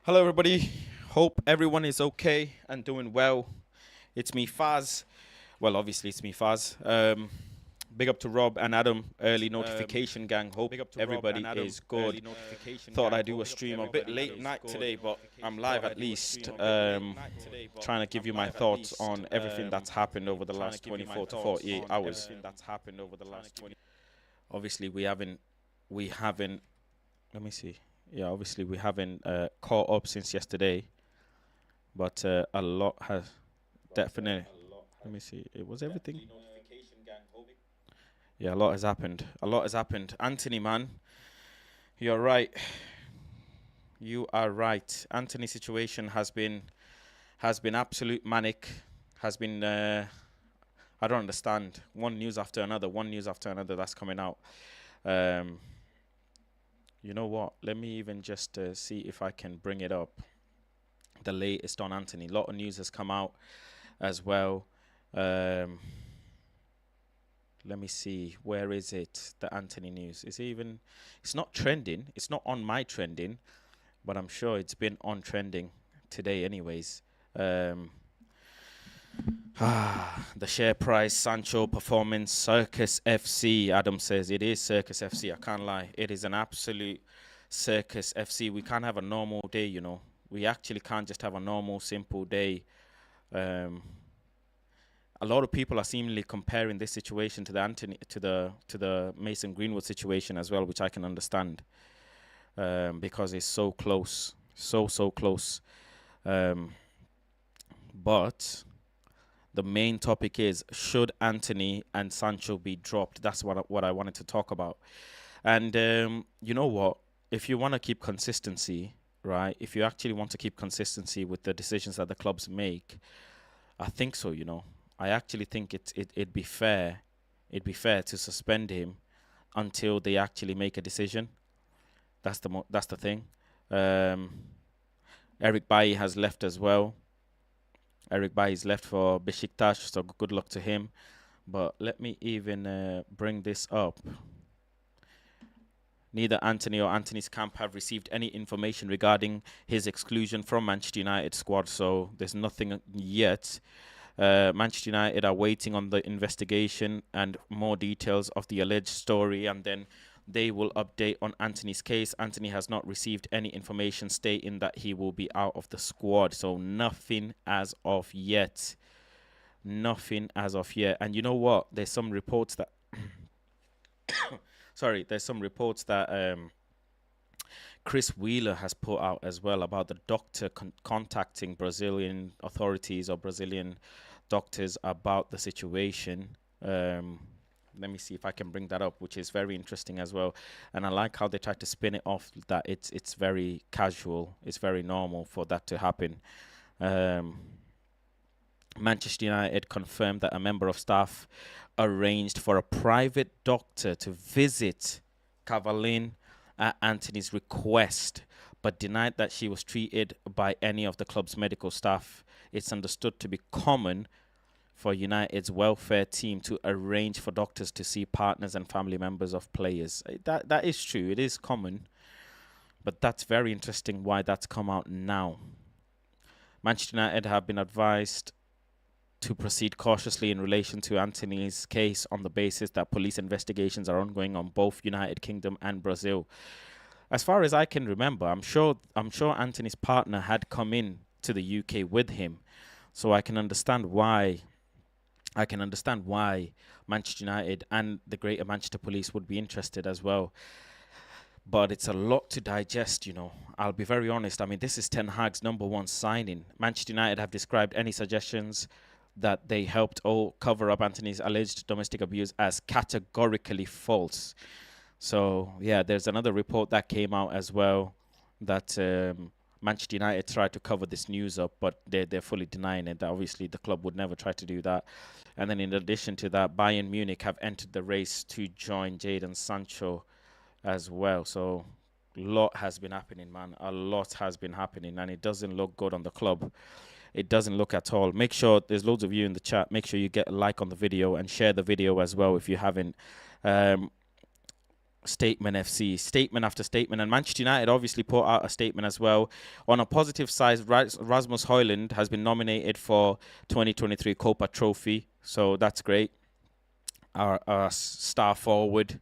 Hello, everybody. Hope everyone is okay and doing well. It's me, Faz. Well, obviously, it's me, Faz. Big up to Rob and Adam, early notification gang. Hope everybody is good. Thought I'd do a stream a bit late night today, but I'm live at least. Trying to give you my thoughts on everything that's happened over the last 24 to 48 hours. Obviously, we haven't. Let me see. Yeah, obviously we haven't caught up since yesterday, but a lot has definitely. Let me see. It was everything. Yeah, a lot has happened. A lot has happened. Antony, man, you're right. You are right. Antony's situation has been absolute manic. Has been I don't understand. One news after another. One news after another that's coming out. Um, you know what? Let me even just see if I can bring it up. The latest on Antony. A lot of news has come out as well. Um, let me see. Where is it? The Antony news. Is it even? It's not trending. It's not on my trending, but I'm sure it's been on trending today, anyways. Um, the share price, Sancho performance, Circus FC. Adam says it is Circus FC. I can't lie. It is an absolute Circus FC. We can't have a normal day, you know. We actually can't just have a normal, simple day. Um, a lot of people are seemingly comparing this situation to the Antony to the Mason Greenwood situation as well, which I can understand because it's so close, so close. But the main topic is, should Antony and Sancho be dropped? That's what I wanted to talk about. And you know what? If you want to keep consistency, right? If you actually want to keep consistency with the decisions that the clubs make, I think so. You know, I actually think it'd be fair. It'd be fair to suspend him until they actually make a decision. That's the thing. Um, Eric Bailly has left as well. Eric Bailly's left for Besiktas, so good luck to him. But let me even bring this up. Neither Antony or Antony's camp have received any information regarding his exclusion from Manchester United squad, so there's nothing yet. Manchester United are waiting on the investigation and more details of the alleged story, and then they will update on Antony's case. Antony has not received any information stating that he will be out of the squad, so nothing as of yet. Nothing as of yet. And you know what? There's some reports that there's some reports that Chris Wheeler has put out as well about the doctor contacting Brazilian authorities or Brazilian doctors about the situation. Let me see if I can bring that up, which is very interesting as well. And I like how they try to spin it off that it's very casual, it's very normal for that to happen. Manchester United confirmed that a member of staff arranged for a private doctor to visit Cavallin at Antony's request, but denied that she was treated by any of the club's medical staff. It's understood to be common for United's welfare team to arrange for doctors to see partners and family members of players. That is true. It is common, but that's very interesting why that's come out now. Manchester United have been advised to proceed cautiously in relation to Antony's case on the basis that police investigations are ongoing on both United Kingdom and Brazil. As far as I can remember, I'm sure Antony's partner had come in to the UK with him, so I can understand why. Manchester United and the Greater Manchester Police would be interested as well. But it's a lot to digest, you know. I'll be very honest. I mean, this is Ten Hag's #1 signing. Manchester United have described any suggestions that they helped cover up Antony's alleged domestic abuse as categorically false. So, yeah, there's another report that came out as well that Manchester United tried to cover this news up, but they're fully denying it. That obviously, the club would never try to do that. And then in addition to that, Bayern Munich have entered the race to join Jadon Sancho as well. So, a lot has been happening, man. A lot has been happening, and it doesn't look good on the club. It doesn't look at all. Make sure, there's loads of you in the chat, make sure you get a like on the video and share the video as well if you haven't. Statement FC, statement after statement, and Manchester United obviously put out a statement as well. On a positive side, Rasmus Højlund has been nominated for 2023 Copa Trophy, so that's great. Our star forward,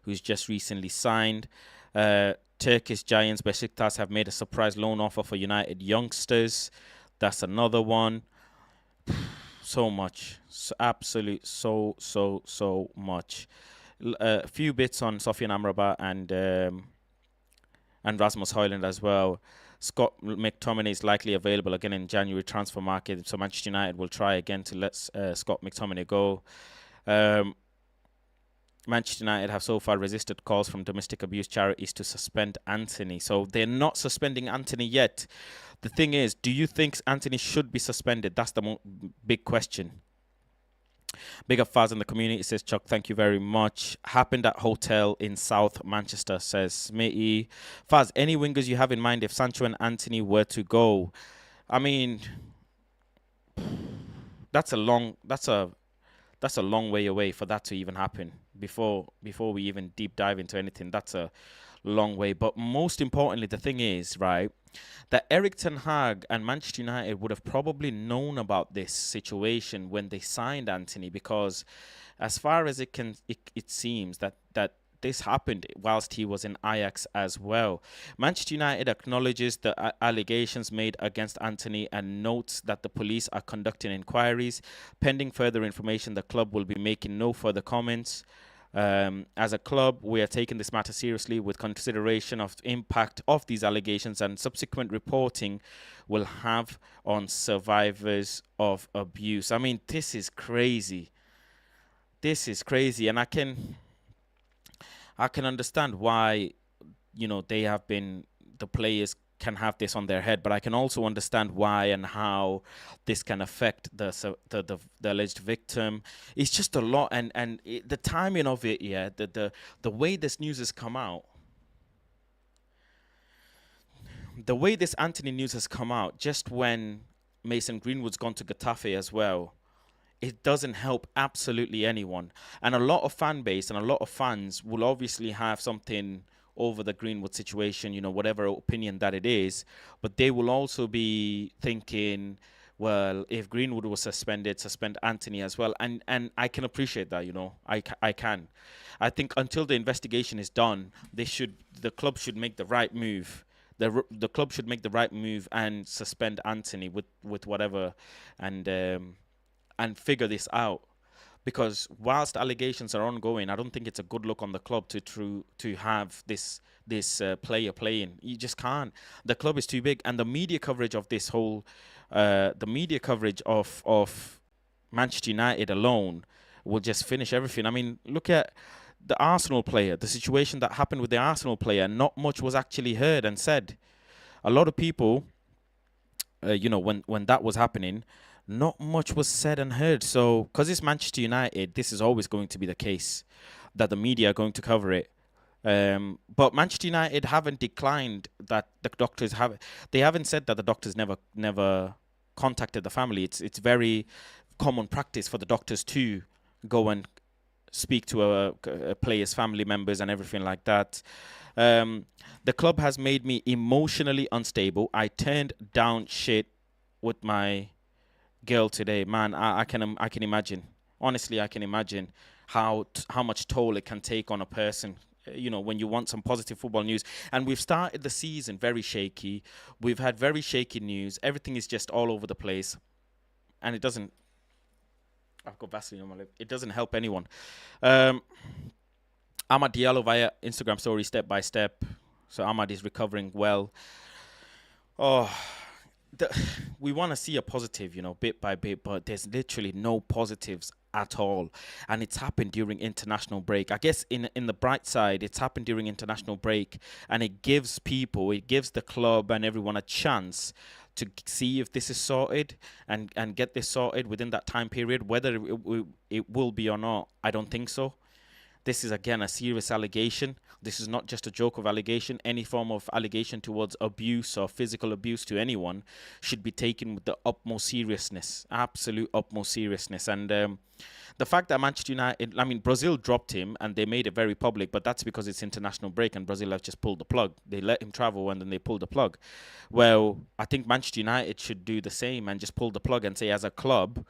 who's just recently signed. Turkish giants Besiktas have made a surprise loan offer for United youngsters. That's another one. So much, so much. A few bits on Sofian Amrabat and Rasmus Højlund as well. Scott McTominay is likely available again in January transfer market, so Manchester United will try again to let Scott McTominay go. Manchester United have so far resisted calls from domestic abuse charities to suspend Antony. So they're not suspending Antony yet. The thing is, do you think Antony should be suspended? That's the big question. Big up Faz in the community, says Chuck. Thank you very much. Happened at hotel in South Manchester, says Smitty. Faz, any wingers you have in mind if Sancho and Antony were to go? I mean, that's a long way away for that to even happen. Before we even deep dive into anything, that's a long way. But most importantly, the thing is, right, that Erik ten Hag and Manchester United would have probably known about this situation when they signed Antony, because as far as it seems that this happened whilst he was in Ajax as well. Manchester United acknowledges the allegations made against Antony and notes that the police are conducting inquiries. Pending further information, the club will be making no further comments. As a club, we are taking this matter seriously with consideration of the impact of these allegations and subsequent reporting will have on survivors of abuse. I mean, this is crazy. And I can understand why, the players can have this on their head, but I can also understand why and how this can affect the alleged victim. It's just a lot, and the timing of it, the way this news has come out, the way this Antony news has come out, just when Mason Greenwood's gone to Getafe as well, it doesn't help absolutely anyone. And a lot of fan base and a lot of fans will obviously have something over the Greenwood situation, whatever opinion that it is. But they will also be thinking, well, if Greenwood was suspended, suspend Antony as well. And I can appreciate that, I can. I think until the investigation is done, the club should make the right move. The club should make the right move and suspend Antony with whatever, and figure this out, because whilst allegations are ongoing, I don't think it's a good look on the club to have this player playing. You just can't. The club is too big, and the media coverage of this whole, the media coverage of Manchester United alone will just finish everything. I mean, look at the Arsenal player, the situation that happened with the Arsenal player. Not much was actually heard and said. A lot of people, when that was happening, not much was said and heard. So, because it's Manchester United, this is always going to be the case, that the media are going to cover it. But Manchester United haven't declined that the doctors have. They haven't said that the doctors never contacted the family. It's very common practice for the doctors to go and speak to a player's family members and everything like that. The club has made me emotionally unstable. I turned down shit with my girl today, man. I can imagine. Honestly, I can imagine how much toll it can take on a person. When you want some positive football news, and we've started the season very shaky. We've had very shaky news. Everything is just all over the place, and it doesn't. I've got Vaseline on my lip. It doesn't help anyone. Ahmad Diallo via Instagram story, step by step. So Ahmad is recovering well. Oh. We want to see a positive, bit by bit, but there's literally no positives at all. And it's happened during international break. I guess in the bright side, it's happened during international break, and it gives the club and everyone a chance to see if this is sorted and get this sorted within that time period. Whether it will be or not, I don't think so. This is again a serious allegation. This is not just a joke of allegation. Any form of allegation towards abuse or physical abuse to anyone should be taken with the utmost seriousness, absolute utmost seriousness. And the fact that Manchester United, I mean, Brazil dropped him and they made it very public, but that's because it's international break and Brazil have just pulled the plug. They let him travel and then they pulled the plug. Well, I think Manchester United should do the same and just pull the plug and say, as a club,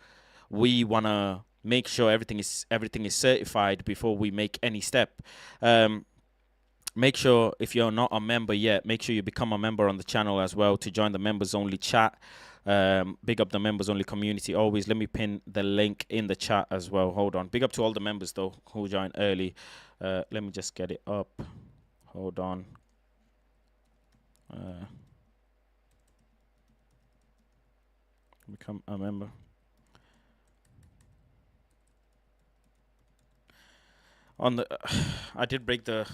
we want to make sure everything is certified before we make any step. Make sure, if you're not a member yet, make sure you become a member on the channel as well to join the members only chat. Big up the members only community always. Let me pin the link in the chat as well. Hold on. Big up to all the members though who joined early. Let me just get it up. Hold on. Become a member. On the, I did break the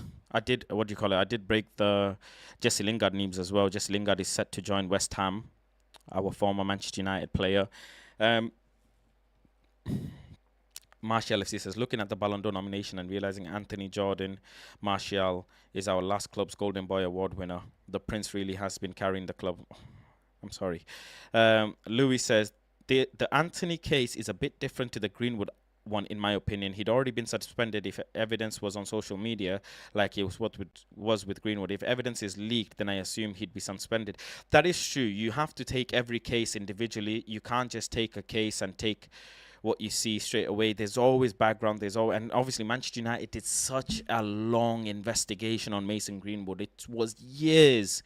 Jesse Lingard news as well. Jesse Lingard is set to join West Ham, our former Manchester United player. Martial FC says, looking at the Ballon d'Or nomination and realizing Anthony Jordan Martial is our last club's Golden Boy Award winner, the Prince really has been carrying the club. I'm sorry. Louis says, the Antony case is a bit different to the Greenwood one, in my opinion. He'd already been suspended if evidence was on social media, like it was with Greenwood. If evidence is leaked, then I assume he'd be suspended. That is true. You have to take every case individually. You can't just take a case and take what you see straight away. There's always background. And obviously Manchester United did such a long investigation on Mason Greenwood. It was years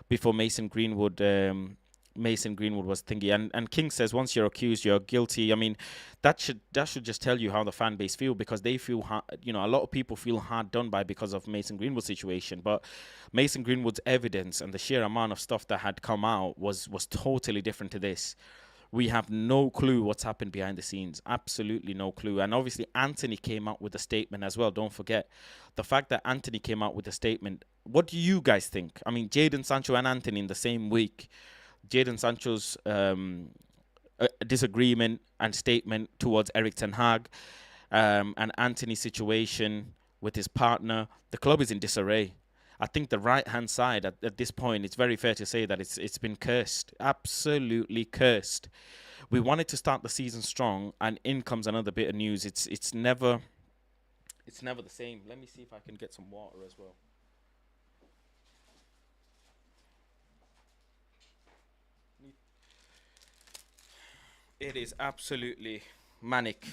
before Mason Greenwood was thingy. And King says, once you're accused, you're guilty. I mean, that should just tell you how the fan base feel, because they feel, a lot of people feel hard done by because of Mason Greenwood's situation. But Mason Greenwood's evidence and the sheer amount of stuff that had come out was totally different to this. We have no clue what's happened behind the scenes. Absolutely no clue. And obviously, Antony came out with a statement as well. Don't forget the fact that Antony came out with a statement. What do you guys think? I mean, Jadon Sancho and Antony in the same week. Jadon Sancho's disagreement and statement towards Eric Ten Hag, and Antony's situation with his partner. The club is in disarray. I think the right-hand side at this point, it's very fair to say that it's been cursed, absolutely cursed. We wanted to start the season strong, and in comes another bit of news. It's never the same. Let me see if I can get some water as well. It is absolutely manic.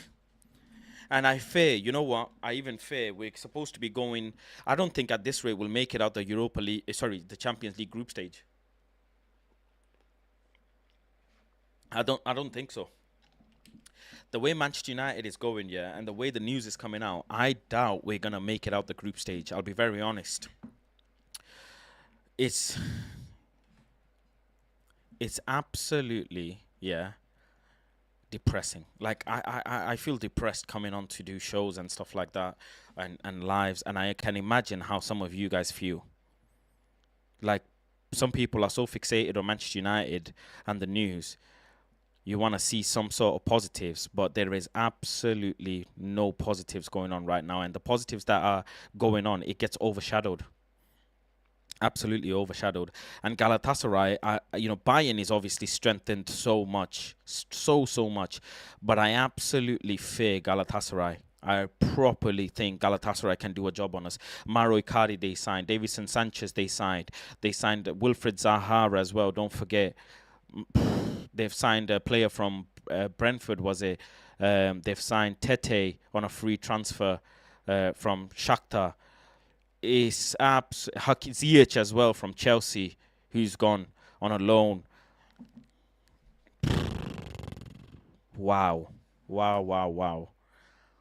And I fear, you know what? I even fear we're supposed to be going. I don't think at this rate we'll make it out the the Champions League group stage. I don't think so. The way Manchester United is going, and the way the news is coming out, I doubt we're gonna make it out the group stage. I'll be very honest. It's absolutely depressing. Like I feel depressed coming on to do shows and stuff like that and lives, and I can imagine how some of you guys feel. Like, some people are so fixated on Manchester United and the news. You want to see some sort of positives, but there is absolutely no positives going on right now, and the positives that are going on, it gets overshadowed. Absolutely overshadowed. And Galatasaray, Bayern is obviously strengthened so much, so much, but I absolutely fear Galatasaray. I properly think Galatasaray can do a job on us. Mauro Icardi they signed, Davinson Sanchez they signed Wilfried Zaha as well. Don't forget, they've signed a player from Brentford. They've signed Tete on a free transfer from Shakhtar. Is Ziyech as well from Chelsea, who's gone on a loan. Wow.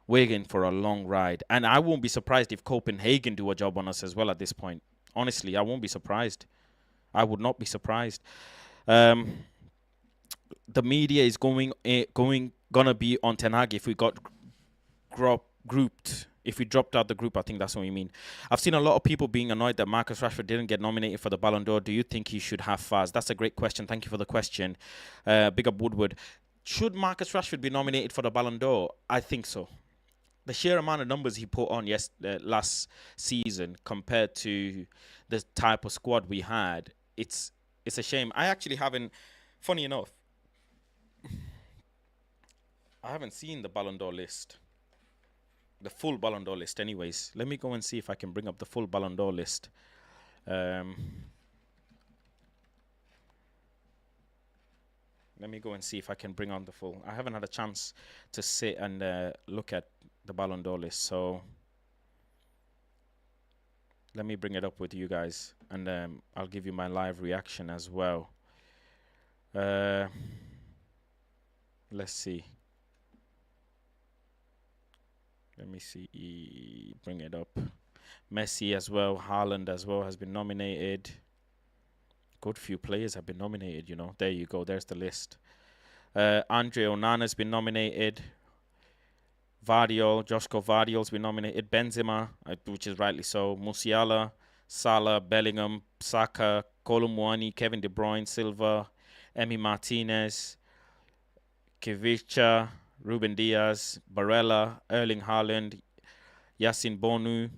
We're in for a long ride. And I won't be surprised if Copenhagen do a job on us as well at this point. Honestly, I won't be surprised. I would not be surprised. The media is gonna be on Ten Hag if we got grouped. If we dropped out the group, I think that's what we mean. I've seen a lot of people being annoyed that Marcus Rashford didn't get nominated for the Ballon d'Or. Do you think he should have Faz? That's a great question. Thank you for the question. Big up Woodward. Should Marcus Rashford be nominated for the Ballon d'Or? I think so. the sheer amount of numbers he put on last season compared to the type of squad we had, it's a shame. I actually haven't. Funny enough, I haven't seen the Ballon d'Or list, the full Ballon d'Or list. Anyways, let me go and see if I can bring up the full Ballon d'Or list. Let me go and see if I can bring on the full. I haven't had a chance to sit and look at the Ballon d'Or list, so let me bring it up with you guys, and I'll give you my live reaction as well. Let's see. Let me see. Bring it up. Messi as well. Haaland as well has been nominated. Good few players have been nominated, you know. There you go. There's the list. Andre Onana's been nominated. Joshko Vardiol's been nominated. Benzema, which is rightly so. Musiala, Salah, Bellingham, Saka, Kolumuani, Kevin De Bruyne, Silva, Emi Martinez, Kivicha, Ruben Diaz, Barella, Erling Haaland, Yassine Bonu,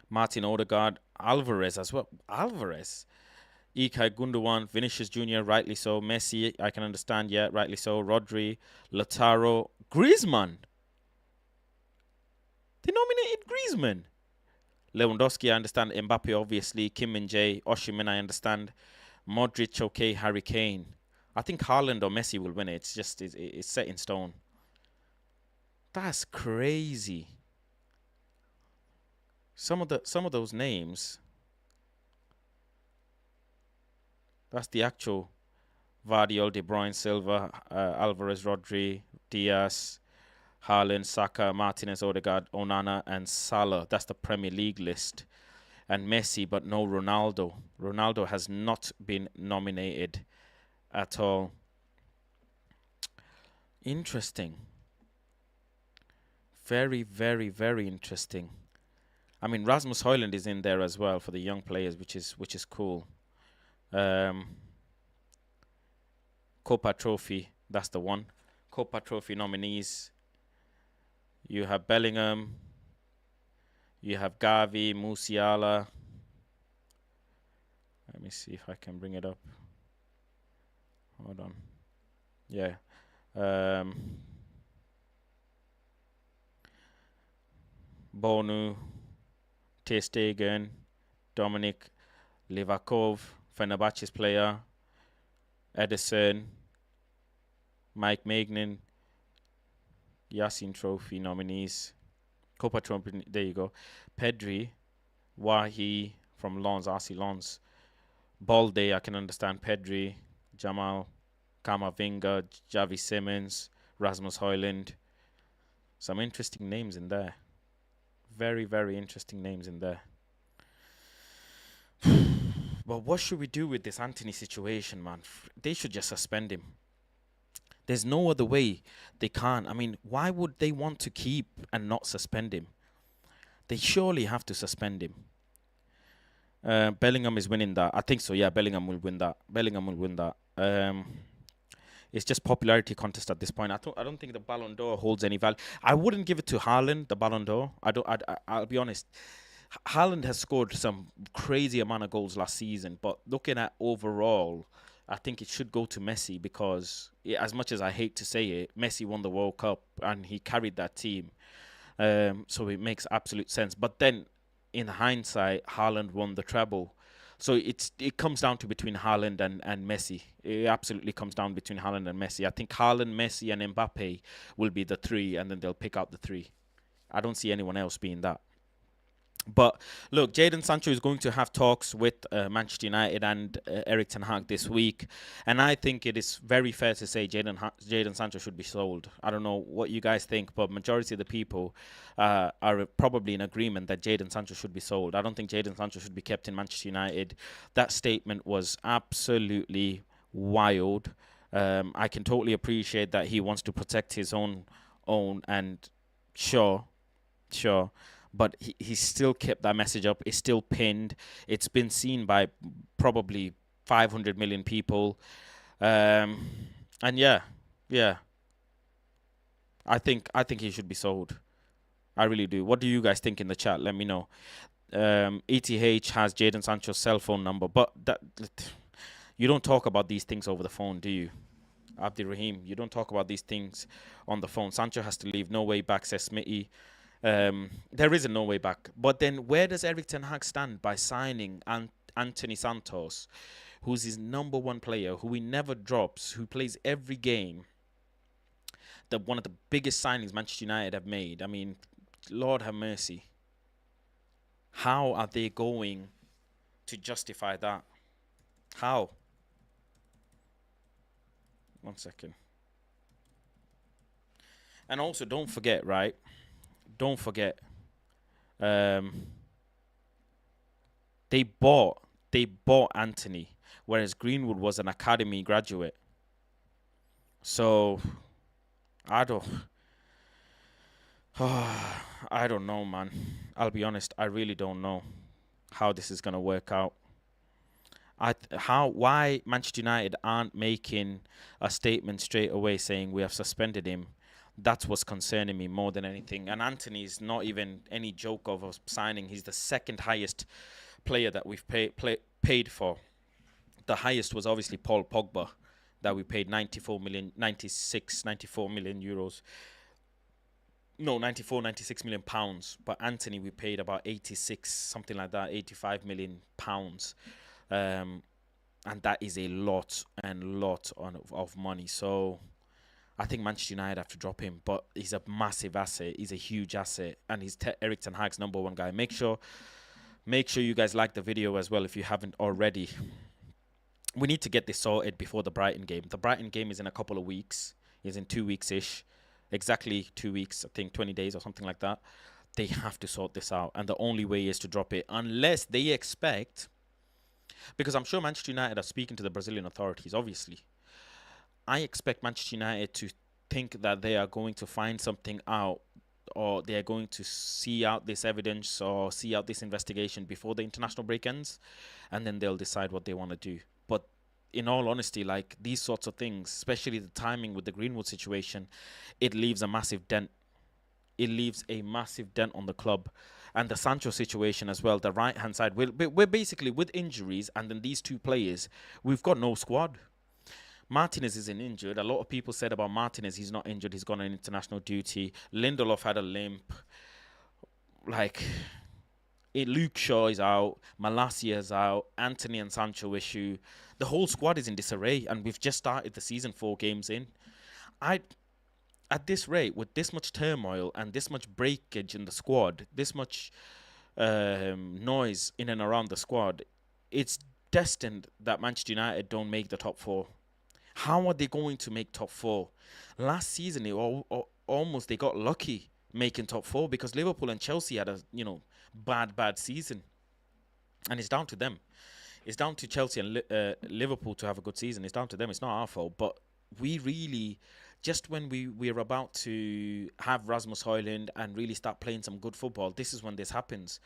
Martin Odegaard, Alvarez as well. Alvarez. Ilkay Gundogan, Vinicius Jr., rightly so. Messi, I can understand, yeah, rightly so. Rodri, Lautaro, Griezmann. They nominated Griezmann. Lewandowski, I understand. Mbappe, obviously. Kim Min-jae, Osimhen, I understand. Modric, okay. Harry Kane. I think Haaland or Messi will win it. It's just, it's set in stone. That's crazy. Some of those names. That's the actual Vardiol, De Bruyne, Silva, Alvarez, Rodri, Diaz, Haaland, Saka, Martinez, Odegaard, Onana, and Salah. That's the Premier League list. And Messi, but no Ronaldo. Ronaldo has not been nominated at all. Interesting. Very, very, very interesting. I mean, Rasmus Højlund is in there as well for the young players, which is cool. Copa Trophy, that's the one. Copa Trophy nominees. You have Bellingham. You have Gavi, Musiala. Let me see if I can bring it up. Hold on. Yeah. Bonu, Ter Stegen, Dominic Livakovic, Fenerbahce's player, Edison, Mike Magnan, Yassine Trophy nominees, Copa Trophy, there you go. Pedri, Wahi from Lens, RC Lens, Balde, I can understand. Pedri, Jamal, Kamavinga, Javi Simmons, Rasmus Højlund. Some interesting names in there. Very, very interesting names in there. But what should we do with this Antony situation, man? They should just suspend him. There's no other way they can't. I mean, why would they want to keep and not suspend him? They surely have to suspend him. Bellingham is winning that. I think so, yeah. Bellingham will win that. It's just popularity contest at this point. I don't think the Ballon d'Or holds any value. I wouldn't give it to Haaland, the Ballon d'Or. I'll be honest. Haaland has scored some crazy amount of goals last season, but looking at overall, I think it should go to Messi because, as much as I hate to say it, Messi won the World Cup and he carried that team. So it makes absolute sense. But then, in hindsight, Haaland won the treble. So it comes down to between Haaland and Messi. It absolutely comes down between Haaland and Messi. I think Haaland, Messi, and Mbappe will be the three, and then they'll pick out the three. I don't see anyone else being that. But look, Jadon Sancho is going to have talks with Manchester United and Erik ten Hag this week, and I think it is very fair to say Jadon Sancho should be sold. I don't know what you guys think, but majority of the people are probably in agreement that Jadon Sancho should be sold. I don't think Jadon Sancho should be kept in Manchester United. That statement was absolutely wild. I can totally appreciate that he wants to protect his own, and sure. But he still kept that message up. It's still pinned. It's been seen by probably 500 million people. And yeah. I think he should be sold. I really do. What do you guys think in the chat? Let me know. ETH has Jadon Sancho's cell phone number, but you don't talk about these things over the phone, do you? Abdirahim, you don't talk about these things on the phone. Sancho has to leave. No way back, says Smitty. There is a no way back. But then where does Erik ten Hag stand by signing Antony Santos, who's his number one player, who he never drops, who plays every game? One of the biggest signings Manchester United have made. I mean, Lord have mercy. How are they going to justify that? How? One second. And also, don't forget, right? Don't forget. They bought Antony, whereas Greenwood was an academy graduate. So I don't know, man. I'll be honest, I really don't know how this is gonna work out. Why Manchester United aren't making a statement straight away saying we have suspended him? That's what's concerning me more than anything. And Antony's not even any joke of us signing. He's the second highest player that we've paid for. The highest was obviously Paul Pogba, that we paid 94 million euros. No, 96 million pounds. But Antony, we paid about 86, something like that, 85 million pounds. And that is a lot of money. So I think Manchester United have to drop him, but he's a massive asset. He's a huge asset, and he's Erik ten Hag's number one guy. Make sure you guys like the video as well if you haven't already. We need to get this sorted before the Brighton game. The Brighton game is in a couple of weeks. It's in 2 weeks-ish. Exactly 2 weeks, I think 20 days or something like that. They have to sort this out, and the only way is to drop it unless they expect, because I'm sure Manchester United are speaking to the Brazilian authorities, obviously. I expect Manchester United to think that they are going to find something out, or they are going to see out this evidence or see out this investigation before the international break ends, and then they'll decide what they want to do. But in all honesty, like these sorts of things, especially the timing with the Greenwood situation, it leaves a massive dent. It leaves a massive dent on the club. And the Sancho situation as well, the right-hand side, we're basically, with injuries and then these two players, we've got no squad. Martinez isn't injured. A lot of people said about Martinez, he's not injured. He's gone on international duty. Lindelof had a limp. Luke Shaw is out. Malacia is out. Antony and Sancho issue. The whole squad is in disarray, and we've just started the season 4 games in. At this rate, with this much turmoil and this much breakage in the squad, this much noise in and around the squad, it's destined that Manchester United don't make the top 4. How are they going to make top 4? Last season, they almost got lucky making top 4 because Liverpool and Chelsea had a bad season, and it's down to them. It's down to Chelsea and Liverpool to have a good season. It's down to them. It's not our fault. But we really, just when we're about to have Rasmus Højlund and really start playing some good football, this is when this happens.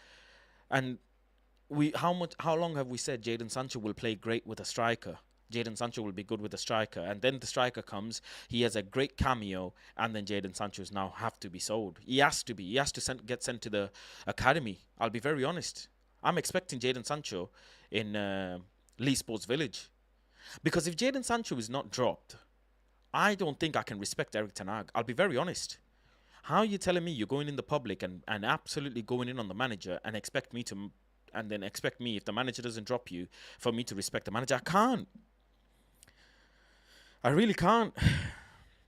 And how long have we said Jadon Sancho will play great with a striker? Jadon Sancho will be good with a striker, and then the striker comes, he has a great cameo, and then Jadon Sancho's now have to be sold. He has to get sent to the academy. I'll be very honest. I'm expecting Jadon Sancho in Lee Sports Village, because if Jadon Sancho is not dropped, I don't think I can respect Erik ten Hag. I'll be very honest. How are you telling me you're going in the public and absolutely going in on the manager and expect me, if the manager doesn't drop you, for me to respect the manager? I can't. I really can't.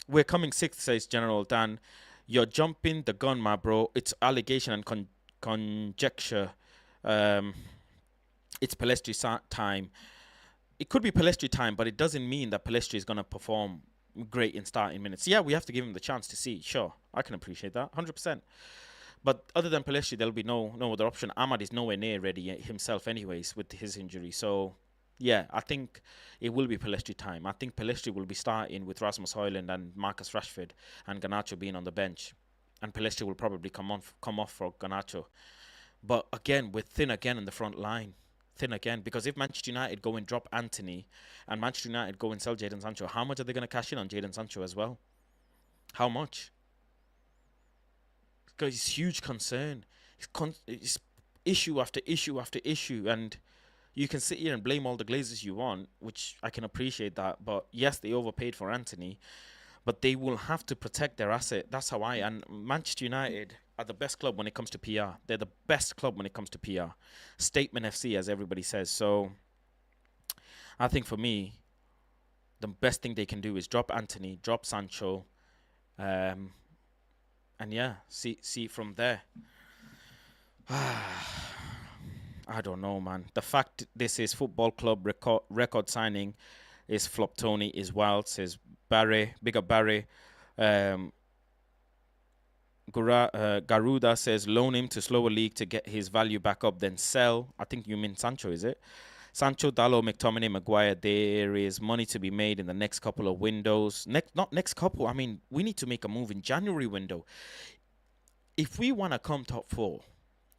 We're coming 6th, says General Dan. You're jumping the gun, my bro. It's allegation and conjecture. It's Pellistri time. It could be Pellistri time, but it doesn't mean that Pellistri is going to perform great in starting minutes. Yeah, we have to give him the chance to see. Sure, I can appreciate that, 100%. But other than Pellistri, there'll be no other option. Ahmad is nowhere near ready himself anyways with his injury. So yeah, I think it will be Pellistri time. I think Pellistri will be starting with Rasmus Højlund and Marcus Rashford and Garnacho being on the bench. And Pellistri will probably come off for Garnacho. But again, we're thin again in the front line. Thin again. Because if Manchester United go and drop Antony and Manchester United go and sell Jadon Sancho, how much are they going to cash in on Jadon Sancho as well? How much? Because it's huge concern. It's issue after issue after issue, and you can sit here and blame all the Glazers you want, which I can appreciate that. But yes, they overpaid for Antony, but they will have to protect their asset. That's how and Manchester United are the best club when it comes to PR. They're the best club when it comes to PR. Statement FC, as everybody says. So I think for me, the best thing they can do is drop Antony, drop Sancho, and yeah, see from there. I don't know, man. The fact this is football club record signing is flop Tony is wild, says Barry, bigger Barry. Garuda says loan him to slower league to get his value back up, then sell. I think you mean Sancho, is it? Sancho, Dalot, McTominay, Maguire. There is money to be made in the next couple of windows. Not next couple. I mean, we need to make a move in January window. If we want to come top 4,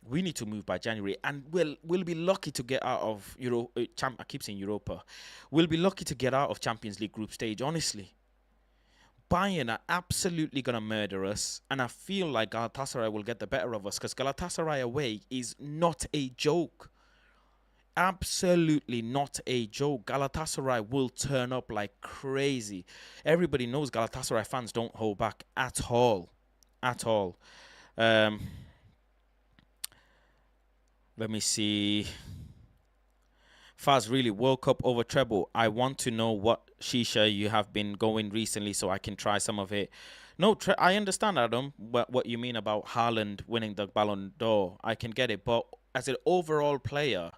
we need to move by January, and we'll be lucky to get out of I keep saying Europa. We'll be lucky to get out of Champions League group stage. Honestly, Bayern are absolutely gonna murder us, and I feel like Galatasaray will get the better of us because Galatasaray away is not a joke. Absolutely not a joke. Galatasaray will turn up like crazy. Everybody knows Galatasaray fans don't hold back at all, at all. Let me see. Faz, really, World Cup over treble. I want to know what shisha you have been going recently so I can try some of it. No, I understand, Adam, what you mean about Haaland winning the Ballon d'Or. I can get it. But as an overall player,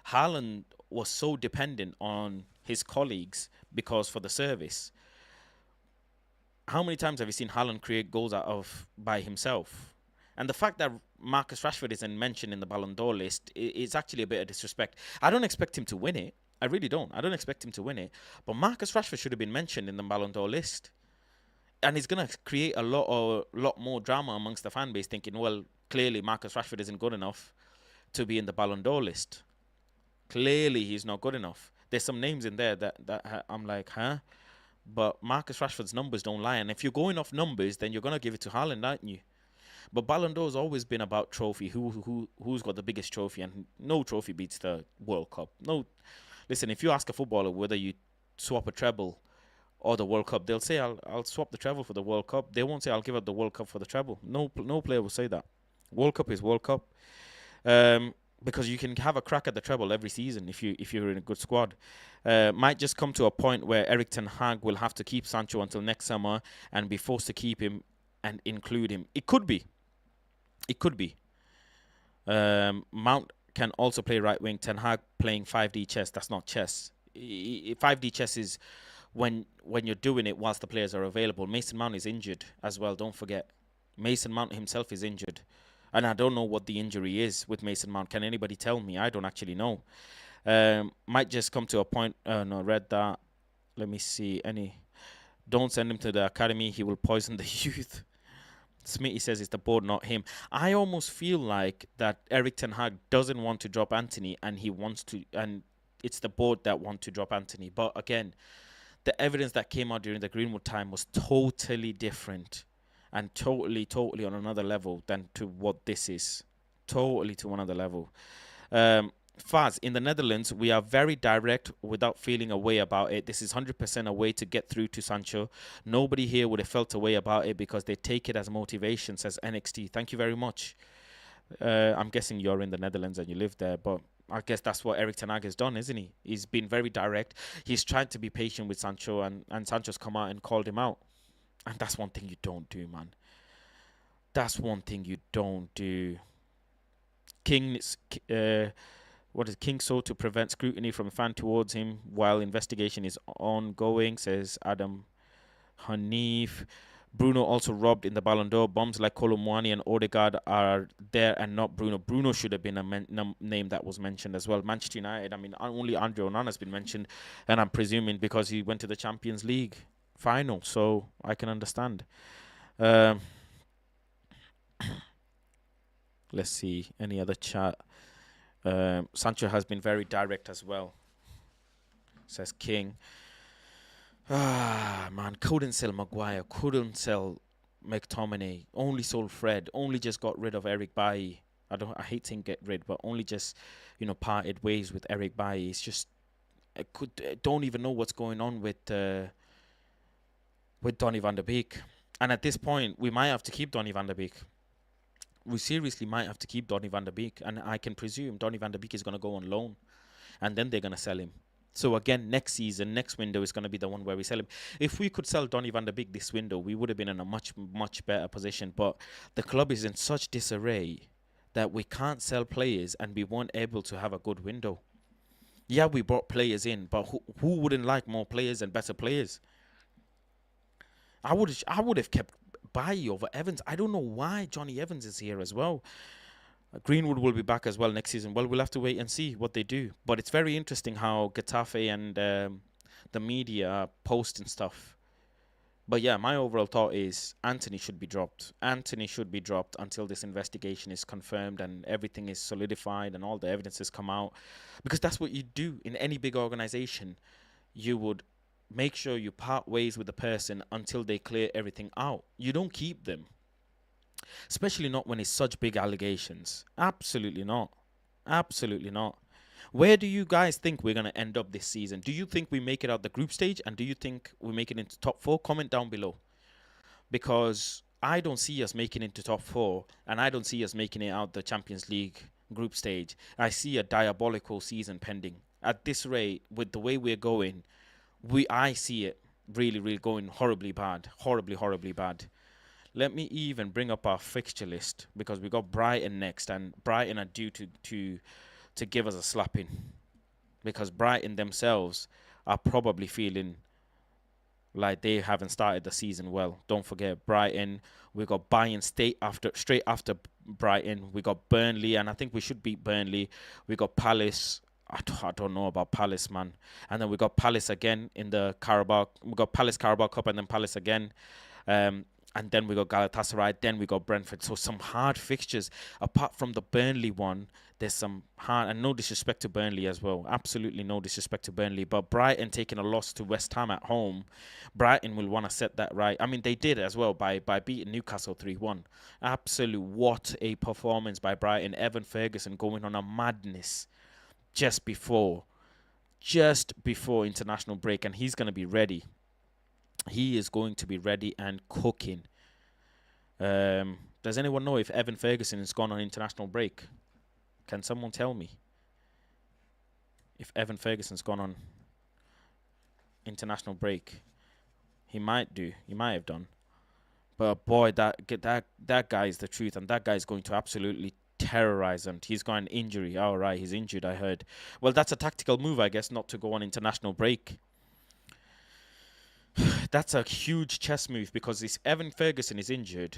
Haaland was so dependent on his colleagues because for the service. How many times have you seen Haaland create goals by himself? And the fact that Marcus Rashford isn't mentioned in the Ballon d'Or list is actually a bit of disrespect. I don't expect him to win it. I really don't. I don't expect him to win it. But Marcus Rashford should have been mentioned in the Ballon d'Or list. And he's going to create a lot more drama amongst the fan base thinking, well, clearly Marcus Rashford isn't good enough to be in the Ballon d'Or list. Clearly he's not good enough. There's some names in there that I'm like, huh? But Marcus Rashford's numbers don't lie. And if you're going off numbers, then you're going to give it to Haaland, aren't you? But Ballon d'Or has always been about trophy. Who's got the biggest trophy? And no trophy beats the World Cup. No, listen. If you ask a footballer whether you swap a treble or the World Cup, they'll say I'll swap the treble for the World Cup. They won't say I'll give up the World Cup for the treble. No player will say that. World Cup is World Cup. Because you can have a crack at the treble every season if you're in a good squad. Might just come to a point where Erik ten Hag will have to keep Sancho until next summer and be forced to keep him and include him. It could be. It could be. Mount can also play right wing. Ten Hag playing 5D chess. That's not chess. 5D chess is when you're doing it whilst the players are available. Mason Mount is injured as well. Don't forget. Mason Mount himself is injured. And I don't know what the injury is with Mason Mount. Can anybody tell me? I don't actually know. Might just come to a point. No, read that. Let me see. Don't send him to the academy. He will poison the youth. Smitty says it's the board, not him. I almost feel like that Erik ten Hag doesn't want to drop Antony, and he wants to, and it's the board that want to drop Antony. But again, the evidence that came out during the Greenwood time was totally different, and totally on another level than to what this is. Totally to another level. Faz, in the Netherlands, we are very direct without feeling a way about it. This is 100% a way to get through to Sancho. Nobody here would have felt a way about it because they take it as motivation, says NXT. Thank you very much. I'm guessing you're in the Netherlands and you live there, but I guess that's what Erik ten Hag has done, isn't he? He's been very direct. He's tried to be patient with Sancho, and Sancho's come out and called him out. And that's one thing you don't do, man. That's one thing you don't do. King sought to prevent scrutiny from fan towards him while investigation is ongoing, says Adam Hanif. Bruno also robbed in the Ballon d'Or. Bombs like Kolo Muani and Odegaard are there and not Bruno. Bruno should have been a name that was mentioned as well. Manchester United, I mean, only Andre Onana has been mentioned, and I'm presuming because he went to the Champions League final, so I can understand. Let's see, any other chat? Sancho has been very direct as well, says King. Man, couldn't sell Maguire, couldn't sell McTominay, only sold Fred, only just got rid of Eric Bailly. I hate saying get rid, but only just, parted ways with Eric Bailly. It's just, I don't even know what's going on with Donny van der Beek. And at this point, we might have to keep Donny van der Beek. We seriously might have to keep Donny van der Beek. And I can presume Donny van der Beek is going to go on loan. And then they're going to sell him. So again, next season, next window is going to be the one where we sell him. If we could sell Donny van der Beek this window, we would have been in a much, much better position. But the club is in such disarray that we can't sell players and we weren't able to have a good window. Yeah, we brought players in, but who wouldn't like more players and better players? I would have kept Bailly over Evans. I don't know why Johnny Evans is here as well. Greenwood will be back as well next season. Well, we'll have to wait and see what they do. But it's very interesting how Getafe and the media are posting stuff. But yeah, my overall thought is Antony should be dropped. Antony should be dropped until this investigation is confirmed and everything is solidified and all the evidence has come out. Because that's what you do in any big organization. You would make sure you part ways with the person until they clear everything out. You don't keep them. Especially not when it's such big allegations. Absolutely not. Absolutely not. Where do you guys think we're going to end up this season? Do you think we make it out the group stage? And do you think we make it into top 4? Comment down below. Because I don't see us making it into top 4. And I don't see us making it out the Champions League group stage. I see a diabolical season pending. At this rate, with the way we're going, I see it really, really going horribly bad. Horribly, horribly bad. Let me even bring up our fixture list because we got Brighton next, and Brighton are due to give us a slapping because Brighton themselves are probably feeling like they haven't started the season well. Don't forget Brighton. We got Bayern straight after Brighton. We got Burnley, and I think we should beat Burnley. We got Palace. I don't know about Palace, man. And then we got Palace again in the Carabao. We got Palace Carabao Cup and then Palace again. And then we got Galatasaray, then we got Brentford. So some hard fixtures. Apart from the Burnley one, there's some hard, and no disrespect to Burnley as well. Absolutely no disrespect to Burnley. But Brighton taking a loss to West Ham at home, Brighton will want to set that right. I mean, they did as well by beating Newcastle 3-1. Absolute, what a performance by Brighton. Evan Ferguson going on a madness just before international break, and he's going to be ready. He is going to be ready and cooking. Does anyone know if Evan Ferguson has gone on international break? Can someone tell me if Evan Ferguson's gone on international break? He might do. He might have done. But boy, that guy is the truth, and that guy is going to absolutely terrorize them. He's got an injury. All right, he's injured, I heard. Well, that's a tactical move, I guess, not to go on international break. That's a huge chess move because if Evan Ferguson is injured,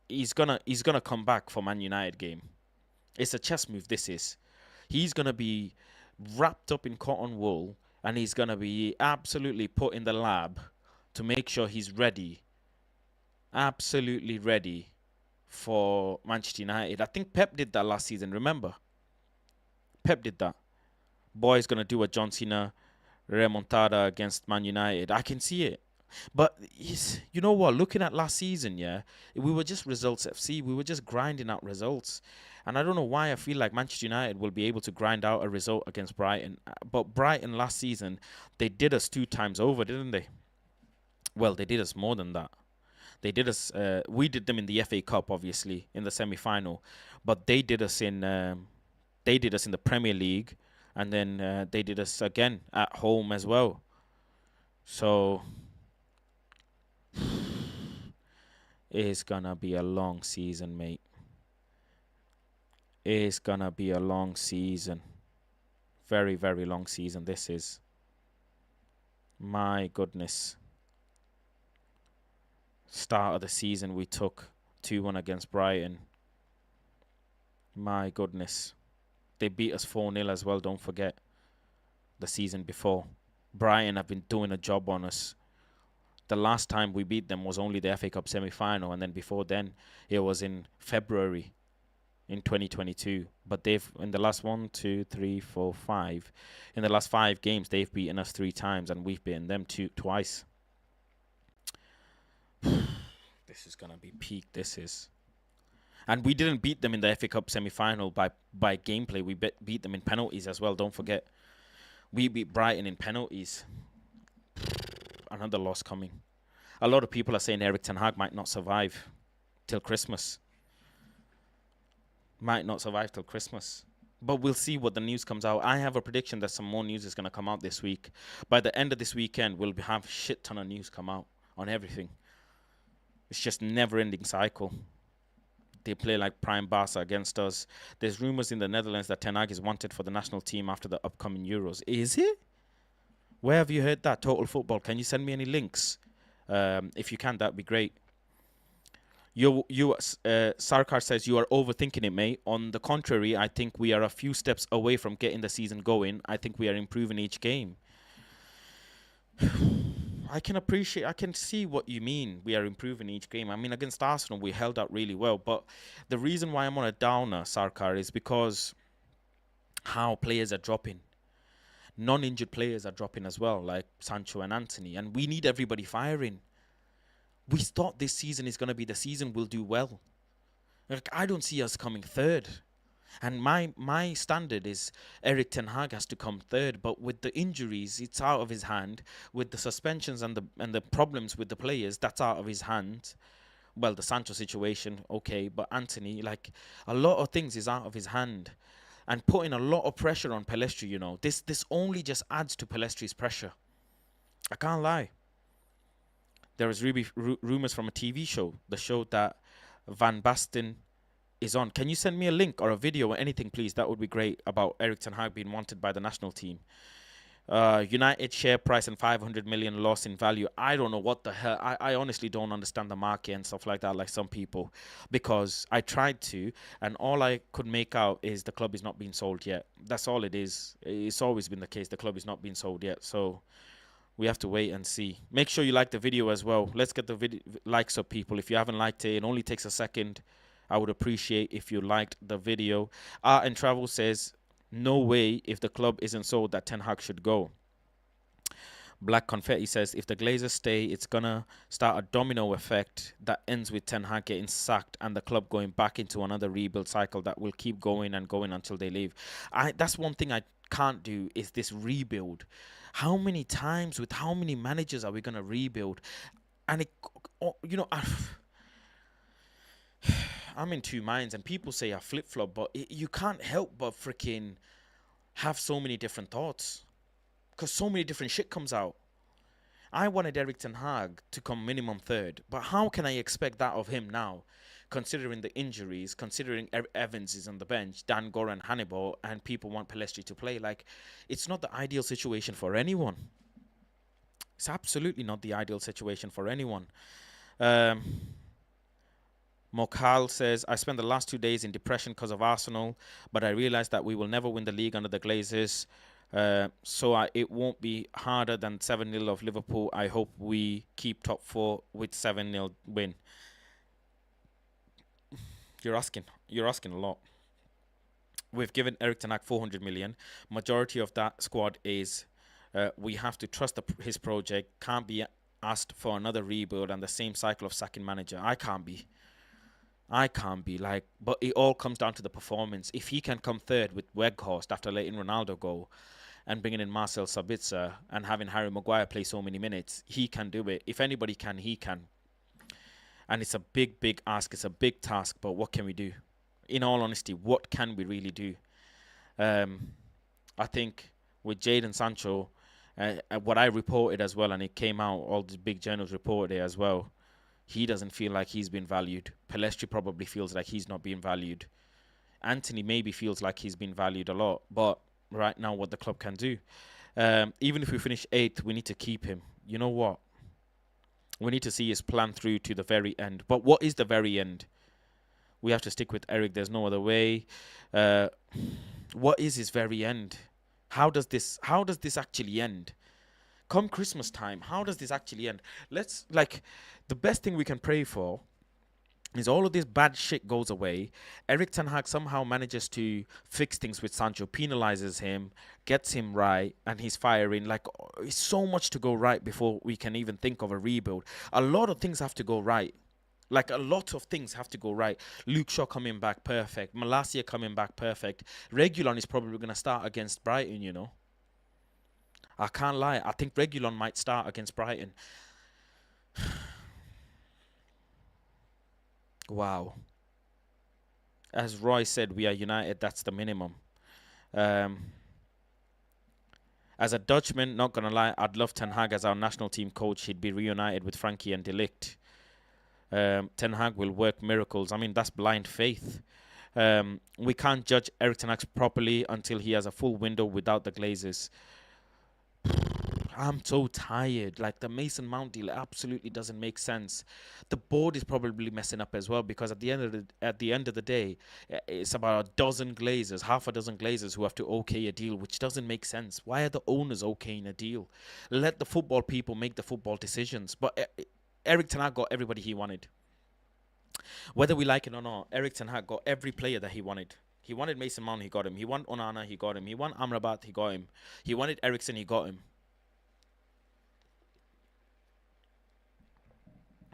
he's gonna come back for Man United game. It's a chess move. This is. He's gonna be wrapped up in cotton wool and he's gonna be absolutely put in the lab to make sure he's ready. Absolutely ready for Manchester United. I think Pep did that last season. Remember, Pep did that. Boy's gonna do a John Cena remontada against Man United. I can see it. But you know what? Looking at last season, yeah, we were just results FC. We were just grinding out results. And I don't know why I feel like Manchester United will be able to grind out a result against Brighton. But Brighton last season, they did us 2 times over, didn't they? Well, they did us more than that. They did us. We did them in the FA Cup, obviously, in the semi-final. But they did us in the Premier League. And then they did us again at home as well. So it's going to be a long season, mate. It's going to be a long season. Very, very long season this is. My goodness. Start of the season we took 2-1 against Brighton. My goodness. They beat us 4-0 as well, don't forget. The season before. Brighton have been doing a job on us. The last time we beat them was only the FA Cup semi-final, and then before then, it was in February in 2022. But they've, in the last 1, 2, 3, 4, 5, in the last 5 games, they've beaten us 3 times, and we've beaten them twice. This is gonna be peak. This is, and we didn't beat them in the FA Cup semi-final by gameplay. We beat them in penalties as well. Don't forget, we beat Brighton in penalties. Another loss coming. A lot of people are saying Erik ten Hag might not survive till Christmas. Might not survive till Christmas. But we'll see what the news comes out. I have a prediction that some more news is going to come out this week. By the end of this weekend, we'll have a shit ton of news come out on everything. It's just never-ending cycle. They play like prime Barca against us. There's rumors in the Netherlands that Ten Hag is wanted for the national team after the upcoming Euros. Is it? Where have you heard that? Total Football. Can you send me any links? If you can, that'd be great. Sarkar says you are overthinking it, mate. On the contrary, I think we are a few steps away from getting the season going. I think we are improving each game. I can see what you mean. We are improving each game. I mean, against Arsenal, we held out really well. But the reason why I'm on a downer, Sarkar, is because how players are dropping. Non-injured players are dropping as well, like Sancho and Antony. And we need everybody firing. We thought this season is going to be the season we'll do well. Like, I don't see us coming third. And my standard is Erik ten Hag has to come third. But with the injuries, it's out of his hand. With the suspensions and the problems with the players, that's out of his hand. Well, the Sancho situation, okay. But Antony, like, a lot of things is out of his hand. And putting a lot of pressure on Pellistri, you know. This only just adds to Pellistri's pressure. I can't lie. There was rumors from a TV show, the show that Van Basten is on. Can you send me a link or a video or anything, please? That would be great, about Erik ten Hag being wanted by the national team. United share price and 500 million loss in value. I don't know what the hell. I honestly don't understand the market and stuff like that, like some people, because I tried to, and all I could make out is the club is not being sold yet. That's all it is. It's always been the case. The club is not being sold yet. So we have to wait and see. Make sure you like the video as well. Let's get the video likes up, people. If you haven't liked it, it only takes a second. I would appreciate if you liked the video. Art and Travel says, no way, if the club isn't sold, that Ten Hag should go. Black Confetti says, if the Glazers stay, it's going to start a domino effect that ends with Ten Hag getting sacked and the club going back into another rebuild cycle that will keep going and going until they leave. That's one thing I can't do, is this rebuild. How many times with how many managers are we going to rebuild? And, I'm in two minds, and people say I flip-flop, but you can't help but freaking have so many different thoughts, because so many different shit comes out. I wanted Erik ten Hag to come minimum third, but how can I expect that of him now, considering the injuries, considering Evans is on the bench, Dan Goran, Hannibal, and people want Pellistri to play? Like, it's not the ideal situation for anyone. It's absolutely not the ideal situation for anyone. Mokal says, I spent the last 2 days in depression because of Arsenal, but I realized that we will never win the league under the Glazers. It won't be harder than 7-0 of Liverpool. I hope we keep top 4 with 7-0 win. You're asking a lot. We've given Erik ten Hag 400 million. Majority of that squad is we have to trust his project. Can't be asked for another rebuild and the same cycle of sacking manager. I can't be but it all comes down to the performance. If he can come third with Weghorst after letting Ronaldo go and bringing in Marcel Sabitzer and having Harry Maguire play so many minutes, he can do it. If anybody can, he can. And it's a big ask. It's a big task, but what can we do? In all honesty, what can we really do? I think with Jadon Sancho, what I reported as well, and it came out, all the big journals reported it as well, he doesn't feel like he's been valued. Pellistri probably feels like he's not being valued. Antony maybe feels like he's been valued a lot. But right now, what the club can do, even if we finish 8th, we need to keep him. You know what? We need to see his plan through to the very end. But what is the very end? We have to stick with Eric. There's no other way. What is his very end? How does this actually end? Come Christmas time, how does this actually end? The best thing we can pray for is all of this bad shit goes away. Erik ten Hag somehow manages to fix things with Sancho, penalizes him, gets him right, and he's firing. It's so much to go right before we can even think of a rebuild. A lot of things have to go right. Like, a lot of things have to go right. Luke Shaw coming back, perfect. Malacia coming back, perfect. Reguilon is probably going to start against Brighton, you know. I can't lie. I think Reguilon might start against Brighton. Wow. As Roy said, we are united. That's the minimum. Um, as a Dutchman, not going to lie, I'd love Ten Hag as our national team coach. He'd be reunited with Frankie and De Ligt. Ten Hag will work miracles. I mean, that's blind faith. We can't judge Erik Ten Hag properly until he has a full window without the Glazers. I'm so tired. Like, the Mason Mount deal absolutely doesn't make sense. The board is probably messing up as well, because at the end of the day, it's about a dozen Glazers, half a dozen Glazers who have to okay a deal, which doesn't make sense. Why are the owners okaying a deal? Let the football people make the football decisions. But Erik Ten Hag got everybody he wanted. Whether we like it or not, Erik Ten Hag got every player that he wanted. He wanted Mason Mount, he got him. He wanted Onana, he got him. He wanted Amrabat, he got him. He wanted Eriksen, he got him.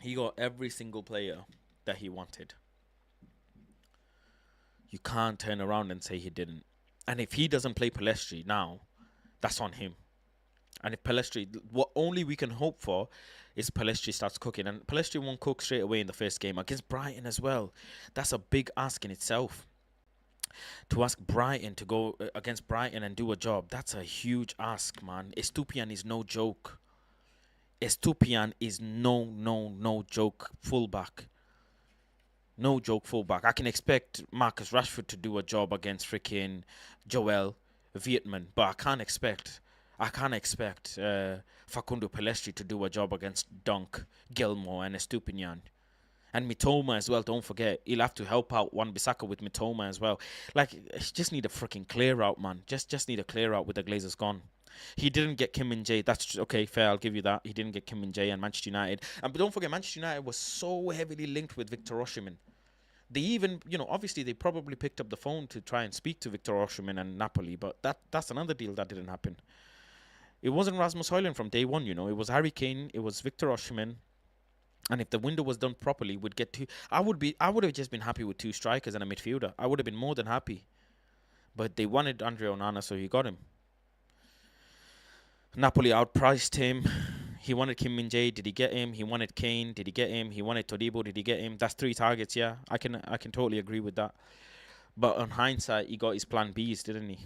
He got every single player that he wanted. You can't turn around and say he didn't. And if he doesn't play Palestri now, that's on him. And if Palestri, what only we can hope for is Palestri starts cooking. And Palestri won't cook straight away in the first game against Brighton as well. That's a big ask in itself. To ask Brighton to go against Brighton and do a job, that's a huge ask, man. Estupiñán is no joke. Estupiñán is no joke fullback. No joke fullback. I can expect Marcus Rashford to do a job against freaking Joel Vietman, but I can't expect Facundo Pelestri to do a job against Dunk, Gilmore, and Estupiñán. And Mitoma as well, don't forget. He'll have to help out Wan-Bissaka with Mitoma as well. Like, just need a freaking clear out, man. Just need a clear out with the Glazers gone. He didn't get Kim Min-jae. That's okay, fair, I'll give you that. He didn't get Kim Min-jae and Manchester United. But don't forget, Manchester United was so heavily linked with Victor Osimhen. They even, obviously they probably picked up the phone to try and speak to Victor Osimhen and Napoli, but that's another deal that didn't happen. It wasn't Rasmus Højlund from day one, It was Harry Kane, it was Victor Osimhen. And if the window was done properly, we'd get two. I would have just been happy with two strikers and a midfielder. I would have been more than happy. But they wanted Andre Onana, so he got him. Napoli outpriced him. He wanted Kim Min-jae. Did he get him? He wanted Kane. Did he get him? He wanted Todibo. Did he get him? That's 3 targets, yeah. I can totally agree with that. But on hindsight, he got his plan Bs, didn't he?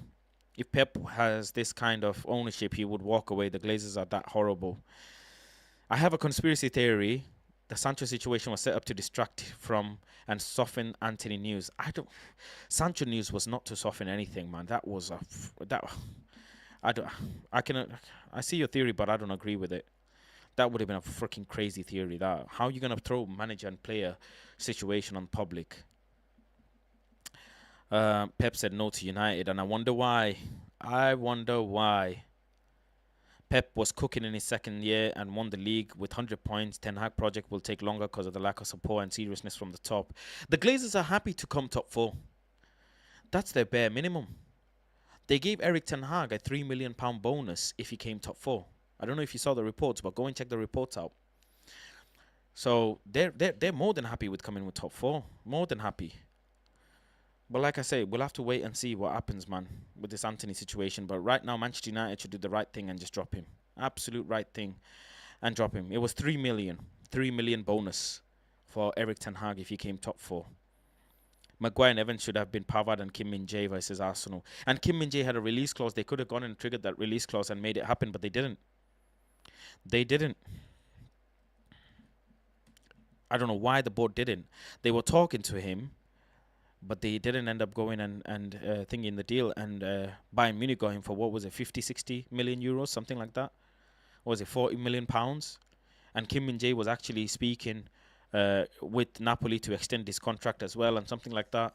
If Pep has this kind of ownership, he would walk away. The Glazers are that horrible. I have a conspiracy theory. The Sancho situation was set up to distract from and soften Antony news. Sancho news was not to soften anything, man. I see your theory, but I don't agree with it. That would have been a freaking crazy theory. That how are you gonna throw manager and player situation on public? Pep said no to United, and I wonder why. Pep was cooking in his second year and won the league with 100 points. Ten Hag project will take longer because of the lack of support and seriousness from the top. The Glazers are happy to come top 4. That's their bare minimum. They gave Erik Ten Hag a £3 million bonus if he came top 4. I don't know if you saw the reports, but go and check the reports out. So they're more than happy with coming with top 4. More than happy. But like I say, we'll have to wait and see what happens, man, with this Antony situation. But right now, Manchester United should do the right thing and just drop him. Absolute right thing and drop him. It was 3 million. 3 million bonus for Erik Ten Hag if he came top 4. Maguire and Evans should have been Pavard and Kim Min-jae versus Arsenal. And Kim Min-jae had a release clause. They could have gone and triggered that release clause and made it happen, but they didn't. They didn't. I don't know why the board didn't. They were talking to him, but they didn't end up going and thinking the deal. And Bayern Munich got him for, what was it, 50, 60 million euros, something like that? Or was it 40 million pounds? And Kim Min-jae was actually speaking with Napoli to extend his contract as well and something like that.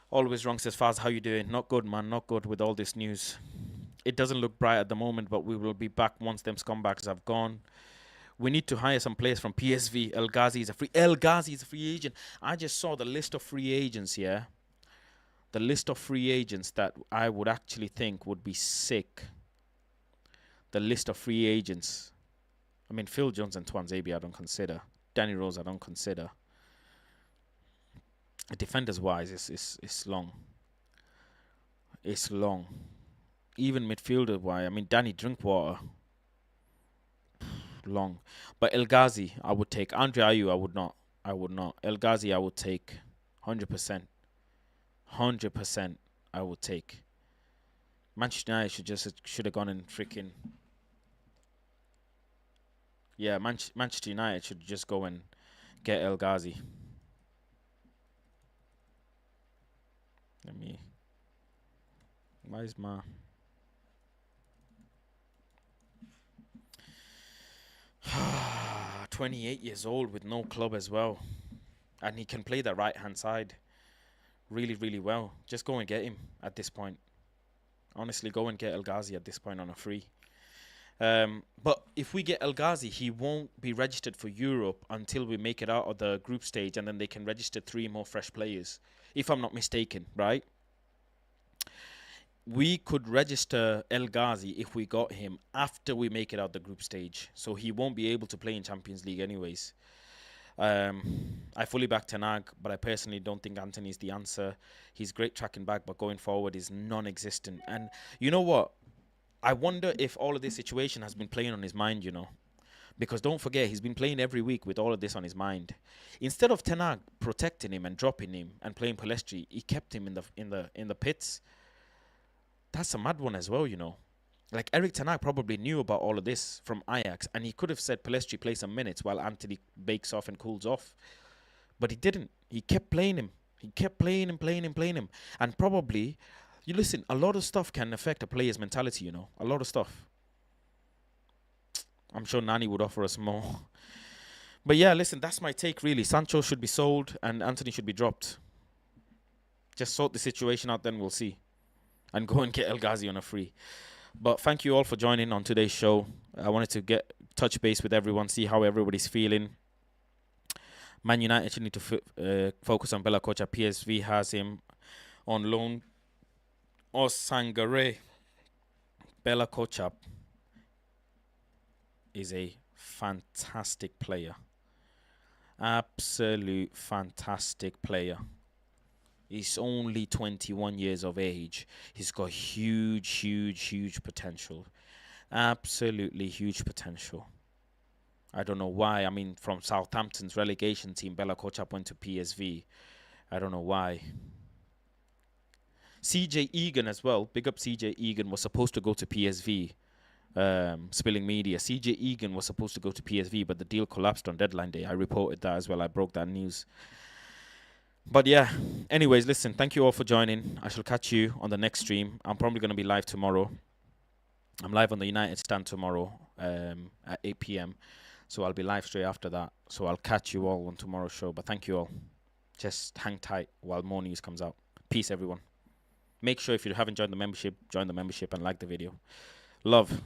Always wrong, says Faz. How you doing? Not good, man. Not good with all this news. It doesn't look bright at the moment, but we will be back once them scumbags have gone. We need to hire some players from PSV. El Ghazi is a free agent. I just saw the list of free agents here. The list of free agents that I would actually think would be sick. The list of free agents. I mean, Phil Jones and Tuanzebe I don't consider. Danny Rose I don't consider. Defenders wise, it's long. It's long. Even midfielder wise, I mean Danny Drinkwater, long. But El Ghazi, I would take. Andre Ayew, I would not. I would not. El Ghazi, I would take. 100%. 100%. I would take. Manchester United should have gone and freaking. Yeah, Manchester United should just go and get El Ghazi. Let me. Why is my 28 years old with no club as well, and he can play the right hand side really, really well. Just go and get him at this point. Honestly, go and get El Ghazi at this point on a free. But if we get El Ghazi, he won't be registered for Europe until we make it out of the group stage, and then they can register 3 more fresh players, if I'm not mistaken, right? We could register El Ghazi if we got him after we make it out the group stage, so he won't be able to play in Champions League anyways. I fully back Ten Hag, but I personally don't think Antony is the answer. He's great tracking back, but going forward is non-existent. And you know what? I wonder if all of this situation has been playing on his mind, you know. Because don't forget, he's been playing every week with all of this on his mind. Instead of Ten Hag protecting him and dropping him and playing Palestri, he kept him in the pits. That's a mad one as well, you know. Like, Eric Ten Hag probably knew about all of this from Ajax, and he could have said Palestri play some minutes while Antony bakes off and cools off. But he didn't. He kept playing him. He kept playing him. And probably, you listen, a lot of stuff can affect a player's mentality, you know. A lot of stuff. I'm sure Nani would offer us more. But yeah, listen, that's my take, really. Sancho should be sold and Antony should be dropped. Just sort the situation out, then we'll see. And go and get El Ghazi on a free. But thank you all for joining on today's show. I wanted to touch base with everyone, see how everybody's feeling. Man United should need to focus on Bella Kocha. PSV has him on loan. Osangare. Bella Kocha is a fantastic player. Absolute fantastic player. He's only 21 years of age. He's got huge potential. Absolutely huge potential. I don't know why. I mean, from Southampton's relegation team, Bella Kochap went to PSV. I don't know why. CJ Egan as well. Big up CJ Egan, was supposed to go to PSV. Spilling media. CJ Egan was supposed to go to PSV, but the deal collapsed on deadline day. I reported that as well. I broke that news. But yeah, anyways, listen, thank you all for joining. I shall catch you on the next stream. I'm probably going to be live tomorrow. I'm live on the United stand tomorrow at 8 p.m. So I'll be live straight after that. So I'll catch you all on tomorrow's show. But thank you all. Just hang tight while more news comes out. Peace, everyone. Make sure if you haven't joined the membership, join the membership and like the video. Love.